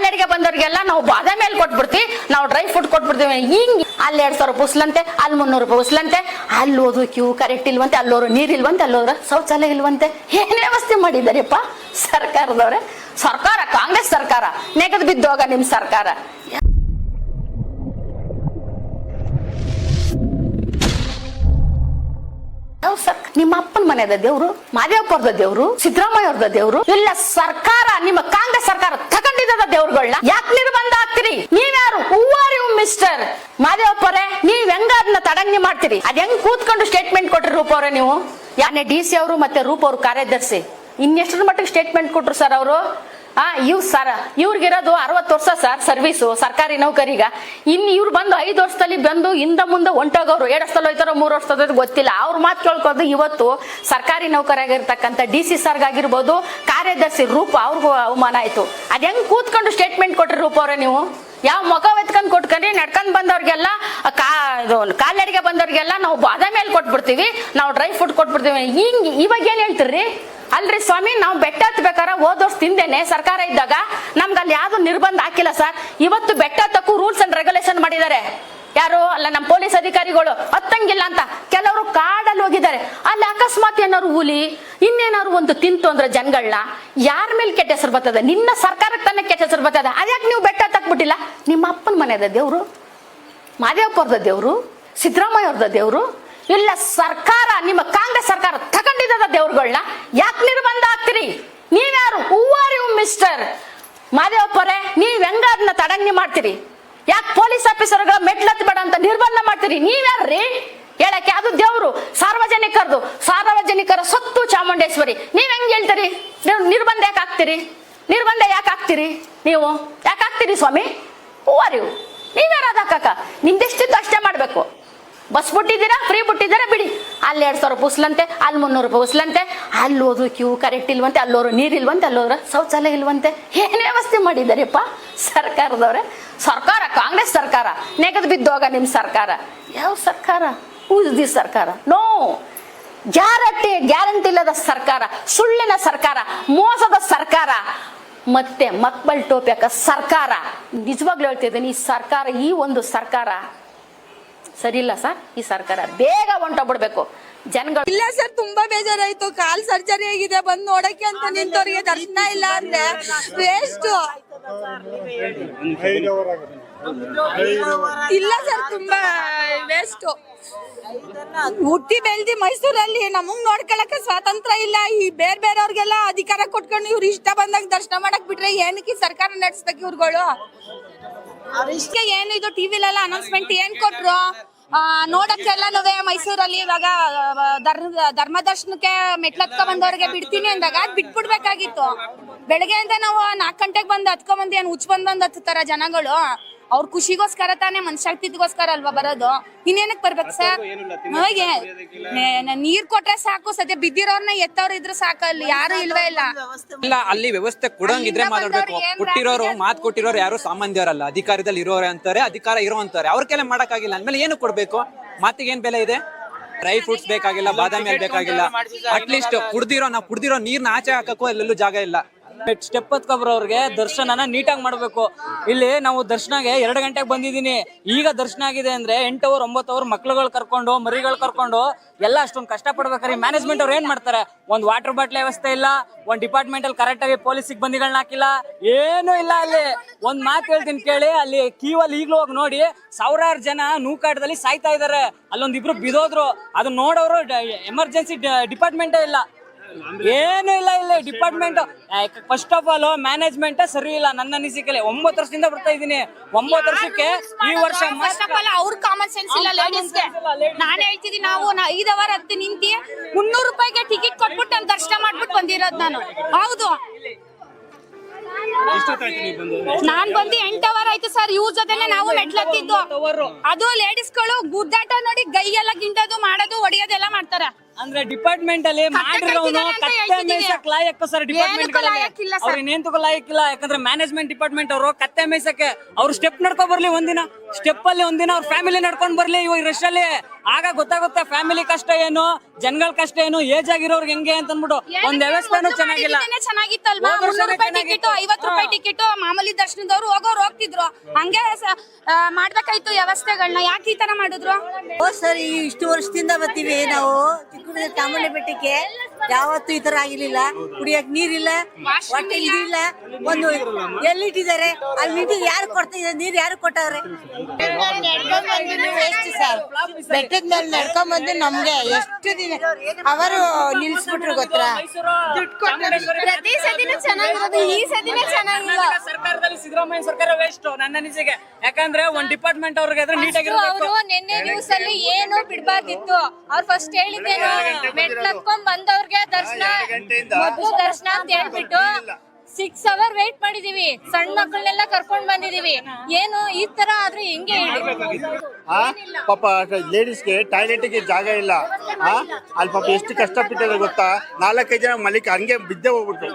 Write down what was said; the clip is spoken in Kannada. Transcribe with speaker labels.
Speaker 1: ಕಾಲ್ನಡಿಗೆ ಬಂದವ್ರಿಗೆಲ್ಲ ನಾವು ಬಾದಾಮಿ ಮೇಲೆ ಕೊಟ್ಬಿಡ್ತೀವಿ, ನಾವು ಡ್ರೈ ಫ್ರೂಟ್ ಕೊಟ್ಬಿಡ್ತೀವಿ. ಹಿಂಗ್ ಅಲ್ಲಿ 2,000 ರೂಪಾಯಿ ಉಸ್ಲಂತೆ, ಅಲ್ಲಿ 300 ರೂಪಾಯಿ ಉಸ್ಲಂತೆ, ಅಲ್ಲಿ ಹೋದು ಕ್ಯೂ ಕರೆಕ್ಟ್ ಇಲ್ವಂತೆ, ಅಲ್ಲೋರು ನೀರ್ ಇಲ್ವಂತೆ, ಅಲ್ಲೋದ್ರ ಶೌಚಾಲಯ ಇಲ್ವಂತೆ. ಏನ್ ವ್ಯವಸ್ಥೆ ಮಾಡಿದಾರಪ್ಪ ಸರ್ಕಾರದವ್ರೆ. ಸರ್ಕಾರ ಕಾಂಗ್ರೆಸ್ ಸರ್ಕಾರ, ನೆಗದ್ ಬಿದ್ದೋಗ ನಿಮ್ ಸರ್ಕಾರ. ನಿಮ್ಮ ಅಪ್ಪನ ಮನೆದ ದೇವ್ರು, ಮಾದೇವಪ್ಪರದ ದೇವ್ರು, ಸಿದ್ದರಾಮಯ್ಯ ಅವ್ರದ ದೇವ್ರು, ಇಲ್ಲ ಸರ್ಕಾರ ನಿಮ್ಮ ಕಾಂಗ್ರೆಸ್ ಸರ್ಕಾರ ತಗೊಂಡಿದ್ದ ದೇವ್ರುಗಳನ್ನ ಯಾಕೆ ನಿರ್ಬಂಧ ಆಗ್ತೀರಿ? ನೀವ್ಯಾರು? ಹೂವಾರಿ ಮಿಸ್ಟರ್ ಮಾದೇವಪ್ಪರೇ, ನೀವ್ ಹೆಂಗ ಅದನ್ನ ತಡಂಗಿ ಮಾಡ್ತೀರಿ? ಅದ್ ಹೆಂಗ್ ಕೂತ್ಕೊಂಡು ಸ್ಟೇಟ್ಮೆಂಟ್ ಕೊಟ್ರಿ ರೂಪ ಅವ್ರೆ ನೀವು? ಯಾನೆ DC ಅವರು ಮತ್ತೆ ರೂಪ ಅವ್ರ ಕಾರ್ಯದರ್ಶಿ ಇನ್ನೆಷ್ಟರ ಮಟ್ಟಿಗೆ ಸ್ಟೇಟ್ಮೆಂಟ್ ಕೊಟ್ರು ಸರ್ ಅವರು? ಇವ್ರಿಗಿರೋದು 60 ವರ್ಷ ಸರ್ ಸರ್ವಿಸು ಸರ್ಕಾರಿ ನೌಕರಿಗ. ಇವ್ರು ಬಂದು 5 ವರ್ಷದಲ್ಲಿ ಬಂದು ಹಿಂದ ಮುಂದೆ ಹೊಂಟೋಗವ್ರು. 2 ವರ್ಷದಲ್ಲಿ ಹೋಯ್ತಾರೋ 3 ವರ್ಷದ ಗೊತ್ತಿಲ್ಲ. ಅವ್ರ ಮಾತು ಕೇಳ್ಕೋದು ಇವತ್ತು ಸರ್ಕಾರಿ ನೌಕರಿಯಾಗಿರ್ತಕ್ಕಂಥ DC ಸರ್ಗಾಗಿರ್ಬೋದು, ಕಾರ್ಯದರ್ಶಿ ರೂಪ ಅವ್ರಿಗೂ ಅವಮಾನ ಆಯ್ತು. ಅದ್ ಹೆಂಗ್ ಕೂತ್ಕೊಂಡು ಸ್ಟೇಟ್ಮೆಂಟ್ ಕೊಟ್ರಿ ರೂಪ ಅವ್ರೆ ನೀವು? ಯಾವ ಮುಖ ಎತ್ಕೊಂಡ್ ಕೊಟ್ಕೊಂಡ್ರಿ? ನಡ್ಕೊಂಡ್ ಬಂದವ್ರಿಗೆಲ್ಲ ಕಾಲ್ನಡಿಗೆ ಬಂದವ್ರಿಗೆಲ್ಲ ನಾವು ಬಾದಾಮಿ ಮೇಲೆ ಕೊಟ್ಬಿಡ್ತೀವಿ, ನಾವು ಡ್ರೈ ಫ್ರೂಟ್ ಕೊಟ್ಬಿಡ್ತೀವಿ. ಹಿಂಗ್ ಇವಾಗ ಏನ್ ಹೇಳ್ತಿರ್ರಿ? ಅಲ್ರಿ ಸ್ವಾಮಿ, ನಾವು ಬೆಟ್ಟ ಹತ್ಬೇಕಾರ ಹೋದ ವರ್ಷ ತಿಂದೇನೆ ಸರ್ಕಾರ ಇದ್ದಾಗ ನಮ್ಗೆ ಅಲ್ಲಿ ಯಾವ್ದು ನಿರ್ಬಂಧ ಹಾಕಿಲ್ಲ ಸರ್. ಇವತ್ತು ಬೆಟ್ಟ ಹತ್ತಕ್ಕೂ ರೂಲ್ಸ್ ಅಂಡ್ ರೆಗ್ಯುಲೇಷನ್ ಮಾಡಿದ್ದಾರೆ. ಯಾರು ಅಲ್ಲ ನಮ್ಮ ಪೊಲೀಸ್ ಅಧಿಕಾರಿಗಳು ಹತ್ತಂಗಿಲ್ಲ ಅಂತ. ಕೆಲವರು ಕಾಡಲ್ಲಿ ಹೋಗಿದ್ದಾರೆ. ಅಲ್ಲಿ ಅಕಸ್ಮಾತ್ ಏನಾದ್ರು ಹುಲಿ ಇನ್ನೇನಾದ್ರು ಒಂದು ತಿಂತು ಅಂದ್ರೆ ಜನಗಳನ್ನ ಯಾರ ಮೇಲೆ ಕೆಟ್ಟ ಹೆಸರು ಬರ್ತದೆ? ನಿನ್ನ ಸರ್ಕಾರಕ್ಕೆ ತಾನೇ ಕೆಟ್ಟ ಹೆಸರು ಬರ್ತದೆ. ಅದ್ಯಾಕೆ ನೀವು ಬೆಟ್ಟ ಹತ್ತಕ್ಬಿಟ್ಟಿಲ್ಲ? ನಿಮ್ಮ ಅಪ್ಪನ ಮನೆದ ದೇವ್ರು, ಮಾದೇವಪ್ಪರದ ದೇವ್ರು, ಸಿದ್ದರಾಮಯ್ಯ ಅವ್ರದ ದೇವ್ರು, ಇಲ್ಲ ಸರ್ಕಾರ ನಿಮ್ಮ ಕಾಂಗ್ರೆಸ್ ಸರ್ಕಾರ ತಗೊಂಡಿದ್ದ ದೇವ್ರುಗಳನ್ನ ಯಾಕೆ ನಿರ್ಬಂಧ ಆಗ್ತೀರಿ? ನೀವ್ಯಾರು? ಹೂವಾರಿ ಮಿಸ್ಟರ್ ಮಾದೇವಪ್ಪರೇ, ನೀವ್ ಹೆಂಗ ಅದನ್ನ ತಡಂಗಿ ಮಾಡ್ತೀರಿ? ಯಾಕೆ ಪೊಲೀಸ್ ಆಫೀಸರ್ಗಳ ಮೆಟ್ಲತ್ಬೇಡ ಅಂತ ನಿರ್ಬಂಧ ಮಾಡ್ತೀರಿ? ನೀವ್ಯಾರ್ರಿ ಹೇಳಕ್ಕೆ? ಅದು ದೇವ್ರು ಸಾರ್ವಜನಿಕರ ಸೊತ್ತು ಚಾಮುಂಡೇಶ್ವರಿ. ನೀವ್ ಹೆಂಗ್ ಹೇಳ್ತೀರಿ? ನಿರ್ಬಂಧ ಯಾಕೆ ಆಗ್ತೀರಿ? ನಿರ್ಬಂಧ ಯಾಕೆ ಆಗ್ತೀರಿ? ನೀವು ಯಾಕೆ ಆಗ್ತೀರಿ ಸ್ವಾಮಿ? ಹೂವಾರಿ ನೀವ್ಯಾರ ಅದಕ್ಕ? ನಿಮ್ದೆಷ್ಟಿತ್ತು ಅಷ್ಟೇ ಮಾಡ್ಬೇಕು. ಬಸ್ ಬಿಟ್ಟಿದ್ದೀರಾ, ಫ್ರೀ ಬಿಟ್ಟಿದ್ದೀರಾ, ಬಿಡಿ. ಅಲ್ಲಿ 2,000 ರೂಪಾಯಿ ಉಸ್ಲಂತೆ, ಅಲ್ಲಿ 300 ರೂಪಾಯಿ ಉಸ್ಲಂತೆ, ಅಲ್ಲಿ ಹೋದು ಕ್ಯೂ ಕರೆಕ್ಟ್ ಇಲ್ವಂತೆ, ಅಲ್ಲೋರು ನೀರ್ ಇಲ್ವಂತೆ, ಅಲ್ಲೋದ್ರ ಶೌಚಾಲಯ ಇಲ್ವಂತೆ. ಏನ್ ವ್ಯವಸ್ಥೆ ಮಾಡಿದಾರಪ್ಪ ಸರ್ಕಾರದವ್ರೆ? ಸರ್ಕಾರ ಕಾಂಗ್ರೆಸ್ ಸರ್ಕಾರ, ನೆಗದ್ ಬಿದ್ದೋಗ ನಿಮ್ ಸರ್ಕಾರ. ಯಾವ ಸರ್ಕಾರ? ದಿ ಸರ್ಕಾರ? ನೋ, ಗ್ಯಾರಂಟಿ ಇಲ್ಲದ ಸರ್ಕಾರ, ಸುಳ್ಳಿನ ಸರ್ಕಾರ, ಮೋಸದ ಸರ್ಕಾರ, ಮತ್ತೆ ಮಕ್ಬಲ್ ಟೋಪ್ಯಾಕ ಸರ್ಕಾರ. ನಿಜವಾಗ್ಲೂ ಹೇಳ್ತಿದ್ದೀನಿ, ಈ ಸರ್ಕಾರ, ಈ ಒಂದು ಸರ್ಕಾರ ಸರಿ ಇಲ್ಲ ಸರ್. ಈ ಸರ್ಕಾರ ಬೇಗ ಹೊಂಟೋಗ್ಬಿಡ್ಬೇಕು ಜನಗಳು.
Speaker 2: ಇಲ್ಲ ಸರ್, ತುಂಬಾ ಬೇಜಾರಾಯ್ತು. ಕಾಲ್ ಸರ್ಜರಿ ಆಗಿದೆ, ಬಂದ್ ನೋಡಕ್ಕೆ ಅಂತ ನಿಂತವ್ರಿಗೆ ದರ್ಶನ ಇಲ್ಲ ಅಂದ್ರೆ ವೇಸ್ಟ್. ಇಲ್ಲ ಸರ್, ತುಂಬಾ ವೇಸ್ಟ್. ಹುಟ್ಟಿ ಬೆಳ್ದಿ ಮೈಸೂರಲ್ಲಿ ನಮಗ್ ನೋಡ್ಕೊಳಕ್ಕೆ ಸ್ವಾತಂತ್ರ್ಯ ಇಲ್ಲ. ಈ ಬೇರೆಯವ್ರಿಗೆಲ್ಲ ಅಧಿಕಾರ ಕೊಟ್ಕೊಂಡು ಇವ್ರು ಇಷ್ಟ ಬಂದಾಗ ದರ್ಶನ ಮಾಡಕ್ ಬಿಟ್ರೆ ಏನಕ್ಕೆ ಸರ್ಕಾರ ನಡೆಸ್ಬೇಕು ಇವ್ರುಗಳು? ಅವ್ರಿಷ್ಟ ಏನು ಇದು ಟಿವಿಲೆಲ್ಲ ಅನೌನ್ಸ್ಮೆಂಟ್ ಏನ್ ಕೊಟ್ರು ನೋಡಕ್ಕೆಲ್ಲ ಮೈಸೂರಲ್ಲಿ ಇವಾಗ ಧರ್ಮ ದರ್ಶನಕ್ಕೆ ಮೆಟ್ಲತ್ಕ ಬಂದವ್ರಿಗೆ ಬಿಡ್ತೀನಿ ಅಂದಾಗ ಬಿಟ್ಬಿಡ್ಬೇಕಾಗಿತ್ತು. ಬೆಳಗ್ಗೆಯಿಂದ ನಾವು 4 ಗಂಟೆಗೆ ಬಂದು ಹತ್ಕೊಂಡ್ ಏನ್ ಹುಚ್ಚ ಬಂದ್ ಹತ್ತಾರ ಜನಗಳು. ಅವ್ರ ಖುಷಿಗೋಸ್ಕರ ತಾನೇ, ಮನಶಕ್ತಿಗೋಸ್ಕರ ಅಲ್ವಾ ಬರೋದು. ಇನ್ನೇನಕ್ ಬರ್ಬೇಕು ಸರ್? ನೀರ್ ಕೊಟ್ರೆ ಸಾಕು. ಸದ್ಯ ಬಿದ್ದಿರೋರ್ನ ಎತ್ತವ್ರು ಇದ್ರೆ ಸಾಕು. ಅಲ್ಲಿ ಯಾರು ಇಲ್ವೇ ಇಲ್ಲ.
Speaker 3: ಅಲ್ಲಿ ವ್ಯವಸ್ಥೆ ಕೊಡಂಗಿದ್ರೆ ಮಾತಾಡ್ಬೇಕು. ಕೊಟ್ಟಿರೋರು ಮಾತು ಕೊಟ್ಟಿರೋರು ಯಾರು ಸಾಮಾನ್ಯರಲ್ಲ, ಅಧಿಕಾರದಲ್ಲಿ ಇರೋರೆ ಅಂತಾರೆ, ಅಧಿಕಾರ ಇರೋ ಅಂತಾರೆ. ಅವ್ರ ಕೆಲ ಮಾಡಕ್ಕಾಗಿಲ್ಲ ಅಂದ್ಮೇಲೆ ಏನು ಕೊಡ್ಬೇಕು? ಮಾತಿಗೆ ಏನ್ ಬೆಲೆ ಇದೆ? ಡ್ರೈ ಫ್ರೂಟ್ಸ್ ಬೇಕಾಗಿಲ್ಲ, ಬಾದಾಮಿ ಬೇಕಾಗಿಲ್ಲ. ಅಟ್ಲೀಸ್ಟ್ ಕುಡ್ದಿರೋ ನೀರ್ನ ಆಚೆ ಹಾಕಕ್ಕೂ ಎಲ್ಲೆಲ್ಲೂ ಜಾಗ ಇಲ್ಲ.
Speaker 4: ಸ್ಟೆಪ್ ಹತ್ಕೊಬ್ರವ್ರಿಗೆ ದರ್ಶನನ ನೀಟಾಗಿ ಮಾಡ್ಬೇಕು. ಇಲ್ಲಿ ನಾವು ದರ್ಶನಗೆ 2 ಗಂಟೆಗೆ ಬಂದಿದ್ದೀನಿ. ಈಗ ದರ್ಶನ ಆಗಿದೆ ಅಂದ್ರೆ 8 ಅವರ್ 9 ಅವರ್ ಮಕ್ಳುಗಳು ಕರ್ಕೊಂಡು ಮರಿಗಳು ಕರ್ಕೊಂಡು ಎಲ್ಲ ಅಷ್ಟೊಂದು ಕಷ್ಟ ಪಡ್ಬೇಕಾರೆ ಮ್ಯಾನೇಜ್ಮೆಂಟ್ ಅವ್ರು ಏನ್ ಮಾಡ್ತಾರೆ? ಒಂದ್ ವಾಟರ್ ಬಾಟ್ಲ್ ವ್ಯವಸ್ಥೆ ಇಲ್ಲ, ಒಂದ್ ಡಿಪಾರ್ಟ್ಮೆಂಟ್ ಅಲ್ಲಿ ಕರೆಕ್ಟ್ ಆಗಿ ಪೊಲೀಸ್ ಸಿಬ್ಬಂದಿಗಳನ್ನ ಹಾಕಿಲ್ಲ, ಏನು ಇಲ್ಲ. ಅಲ್ಲಿ ಒಂದ್ ಮಾತು ಹೇಳ್ತೀನಿ ಕೇಳಿ, ಅಲ್ಲಿ ಕ್ಯೂವಲ್ಲಿ ಈಗ್ಲೂ ಹೋಗಿ ನೋಡಿ, ಸಾವಿರಾರು ಜನ ನೂಕಾಟದಲ್ಲಿ ಸಾಯ್ತಾ ಇದಾರೆ. ಅಲ್ಲೊಂದ್ ಇಬ್ರು ಬಿದೋದ್ರು. ಅದನ್ನ ನೋಡೋರು ಎಮರ್ಜೆನ್ಸಿ ಡಿಪಾರ್ಟ್ಮೆಂಟೇ ಇಲ್ಲ, ಏನು ಇಲ್ಲ. ಇಲ್ಲಿ department first of all management ಸರಿ ಇಲ್ಲ ನನ್ನ ಅನಿಸಿಕೆಯಲ್ಲಿ. 9 ವರ್ಷದಿಂದ ಬರ್ತಾ ಇದ್ದೀನಿ. 9 ವರ್ಷಕ್ಕೆ ಈ ವರ್ಷ
Speaker 2: ಅವ್ರ ಕಾಮನ್ ಸೆನ್ಸ್ ಇಲ್ಲ ಲೇಡೀಸ್ಗೆ. ನಾನು ಹೇಳ್ತಿದ್ದೀನಿ, ನಾವು 5 ಅವರ್ ಹತ್ತಿ ನಿಂತಿ 300 ರೂಪಾಯಿಗೆ ಟಿಕೆಟ್ ಕೊಟ್ಬಿಟ್ಟು ನಾನು ದರ್ಶನ ಮಾಡ್ಬಿಟ್ಟು ಬಂದಿರೋದು ನಾನು. ಹೌದು, ನಾನ್ ಬಂದು 8 ಅವರ್ ಆಯ್ತು ಸರ್. ಇವ್ರ ಜೊತೆನೆ ನಾವು ಮೆಟ್ಲತ್ತಿದ್ದು. ಅದು ಲೇಡೀಸ್ಗಳು ಗುದ್ದಾಟ ನೋಡಿ ಗೈ ಎಲ್ಲ ಗಿಂಡೋದು ಮಾಡೋದು ಹೊಡಿಯೋದೆಲ್ಲ ಮಾಡ್ತಾರೆ.
Speaker 4: ಅಂದ್ರೆ ಡಿಪಾರ್ಟ್ಮೆಂಟ್ ಅಲ್ಲಿ ಮಾಡಿರೋನು ಕತ್ತೆ ಮೇಯ್ಸಕ್ ಲಾಯಕ್ ಸರ್. ಡಿಪಾರ್ಟ್ಮೆಂಟ್ ಅವ್ರು ಇನ್ನೇಂತಕ್ಕೂ ಲಾಯಕ್ಕಿಲ್ಲ. ಯಾಕಂದ್ರೆ ಮ್ಯಾನೇಜ್ಮೆಂಟ್ ಡಿಪಾರ್ಟ್ಮೆಂಟ್ ಅವರು ಕತ್ತೆ ಮೇಯ್ಸಕ್ಕೆ ಅವ್ರು ಸ್ಟೆಪ್ ನಡ್ಕೊ ಬರ್ಲಿ, ಒಂದಿನ ಸ್ಟೆಪ್ ಅಲ್ಲಿ ಒಂದಿನ ಅವ್ರ ಫ್ಯಾಮಿಲಿ ನಡ್ಕೊಂಡ್ ಬರ್ಲಿ. ಇವಾಗ ರಶ್ ಅಲ್ಲಿ ಆಗ ಗೊತ್ತಾಗುತ್ತೆ ಫ್ಯಾಮಿಲಿ ಕಷ್ಟ ಏನು, ಜನಗಳ ಕಷ್ಟ ಏನು, ಏಜ್ ಆಗಿರೋರ್ಗೆ ಹೆಂಗೆ ಅಂತ ಅಂದ್ಬಿಟ್ಟು ಒಂದ್ ವ್ಯವಸ್ಥೆನೂ ಚೆನ್ನಾಗಿಲ್ಲ.
Speaker 2: ಚೆನ್ನಾಗಿತ್ತಲ್ವಾ? 300 ರೂಪಾಯಿ ಟಿಕೆಟ್, 50 ರೂಪಾಯಿ ಟಿಕೆಟ್, ಮಾಮೂಲಿ ದರ್ಶನದವ್ರು ಹೋಗ್ತಿದ್ರು. ಹಂಗೆ ಮಾಡ್ಬೇಕಾಯ್ತು ವ್ಯವಸ್ಥೆಗಳನ್ನ. ಯಾಕೆ ಈ ತರ ಮಾಡಿದ್ರು?
Speaker 5: ಸರಿ, ಇಷ್ಟು ವರ್ಷದಿಂದ ಬರ್ತೀವಿ ನಾವು ಚಿಕ್ಕಮಗಳೂರು ಚಾಮುಂಡಿ ಬೆಟ್ಟಕ್ಕೆ. ಯಾವತ್ತೂ ಈ ತರ ಆಗಿರ್ಲಿಲ್ಲ. ಕುಡಿಯಕ್ ನೀರಿಲ್ಲ, ಹೊಟ್ಟೆ ಇದಿಲ್ಲ. ಒಂದು ಎಲ್ಲಿಟ್ಟಿದ್ದಾರೆ ಅಲ್ಲಿ ನಿಂತು ಯಾರು ಕೊಡ್ತಿದ್ದಾರೆ ನೀರು? ಯಾರು ಕೊಟ್ಟವ್ರೆ?
Speaker 6: ಎಷ್ಟು ಸರ್ ಬೆಟ್ಟದ ಮೇಲೆ ನಡ್ಕೊಂಡ್ ಬಂದು ನಮ್ಗೆ ಎಷ್ಟು ದಿನ ಅವರು ನಿಲ್ಸ್ಬಿಟ್ರು ಗೊತ್ತಾ?
Speaker 2: ಪ್ರತಿ ಸತಿನೂ ಚೆನ್ನಾಗಿರೋದು, ಈ ಸತಿನೇ ಚೆನ್ನಾಗಿಲ್ಲ.
Speaker 4: ಸರ್ಕಾರದಲ್ಲಿ ಸಿದ್ದರಾಮಯ್ಯ ಸರ್ಕಾರ ವೇಸ್ಟ್ ನನ್ನ ಅನಿಸಿಕೆ. ಯಾಕಂದ್ರೆ ಒಂದ್ ಡಿಪಾರ್ಟ್ಮೆಂಟ್ ಅವ್ರಿಗೆ ನೀಟಾಗಿರ್ಬೇಕು.
Speaker 2: ಅವರು ನಿನ್ನೆ ನ್ಯೂಸ್ ಅಲ್ಲಿ ಏನು ಬಿಡ್ಬಾರ್ದಿತ್ತು. ಅವ್ರು ಫಸ್ಟ್ ಹೇಳಿದ್ದೇನು, ಮೆಟ್ಲತ್ಕೊಂಡ್ ಬಂದವ್ರಿಗೆ ದರ್ಶನ, ಮೊದ್ಲು ದರ್ಶನ ಅಂತ ಹೇಳ್ಬಿಟ್ಟು 6 hours ವೇಟ್ ಮಾಡಿದೀವಿ. ಸಣ್ಣ ಮಕ್ಕಳನ್ನೆಲ್ಲ ಕರ್ಕೊಂಡ್ ಬಂದಿದೀವಿ. ಏನು ಈ ತರ ಆದ್ರೆ ಹೆಂಗೆ ಹೇಳಿ?
Speaker 7: ಪಾಪ ಲೇಡೀಸ್ಗೆ ಟಾಯ್ಲೆಟ್ಗೆ ಜಾಗ ಇಲ್ಲ. ಅಲ್ಲಿ ಪಾಪ ಎಷ್ಟು ಕಷ್ಟಪಟ್ಟಿದೆ ಗೊತ್ತಾ? 4-5 ಜನ ಮಲಿಕ ಹಂಗೆ ಬಿದ್ದೆ ಹೋಗ್ಬಿಟ್ಟಿದೆ.